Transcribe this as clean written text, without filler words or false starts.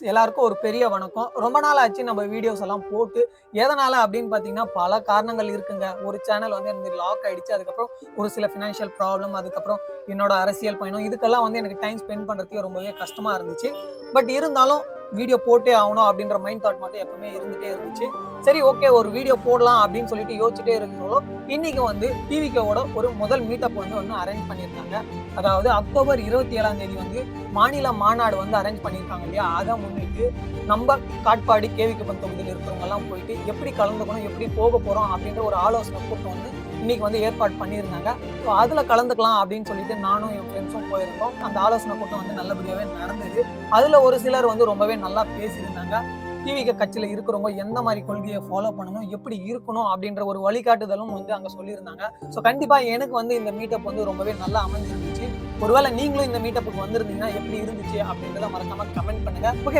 எல்லாருக்கும் ஒரு பெரிய வணக்கம். ரொம்ப நாள் ஆச்சு நம்ம வீடியோஸ் எல்லாம் போட்டு. எதனால அப்படின்னு பார்த்தீங்கன்னா, பல காரணங்கள் இருக்குங்க. ஒரு சேனல் வந்து எனக்கு லாக் ஆயிடுச்சு. அதுக்கப்புறம் ஒரு சில ஃபினான்ஷியல் ப்ராப்ளம், அதுக்கப்புறம் என்னோட அரசியல் பயணம், இதுக்கெல்லாம் வந்து எனக்கு டைம் ஸ்பெண்ட் பண்றதுக்கே ரொம்பவே கஷ்டமா இருந்துச்சு. பட் இருந்தாலும் வீடியோ போட்டே ஆகணும் அப்படின்ற மைண்ட் தாட் மட்டும் எப்பவுமே இருந்துட்டே இருந்துச்சு. சரி, ஓகே, ஒரு வீடியோ போடலாம் அப்படின்னு சொல்லிட்டு யோசிச்சுட்டே இருக்கிறோம். இன்னைக்கு வந்து டிவிகேவோட ஒரு முதல் மீட்டப் வந்து ஒண்ணு அரேஞ்ச் பண்ணியிருந்தாங்க. அதாவது அக்டோபர் 27ஆம் தேதி வந்து மாநில மாநாடு வந்து அரேஞ்ச் பண்ணியிருக்காங்க இல்லையா? அத முன்னிட்டு நம்ம காட்பாடி கேவிக்குப்பம் தொகுதியில் இருக்கிறவங்க எல்லாம் போயிட்டு எப்படி கலந்துக்கணும், எப்படி போக போறோம் அப்படின்ற ஒரு ஆலோசனை கூட்டம் வந்து இன்னைக்கு வந்து ஏற்பாடு பண்ணியிருந்தாங்க. ஸோ அதுல கலந்துக்கலாம் அப்படின்னு சொல்லிட்டு நானும் என் ஃப்ரெண்ட்ஸும் போயிருந்தோம். அந்த ஆலோசனை கூட்டம் வந்து நல்லபடியாவே நடந்தது. அதுல ஒரு சிலர் வந்து ரொம்பவே நல்லா பேசியிருந்தாங்க. டிவிகே கட்சியில இருக்கிறவங்க எந்த மாதிரி கொள்கையை ஃபாலோ பண்ணணும், எப்படி இருக்கணும் அப்படின்ற ஒரு வழிகாட்டுதலும் வந்து அங்க சொல்லியிருந்தாங்க. ஸோ கண்டிப்பா எனக்கு வந்து இந்த மீட்டப் வந்து ரொம்பவே நல்லா அமைஞ்சிருந்துச்சு. ஒருவேளை நீங்களும் இந்த மீட்டப்புக்கு வந்திருந்தீங்கன்னா எப்படி இருந்துச்சு அப்படின்றத மறக்காம கமெண்ட் பண்ணுங்க. ஓகே.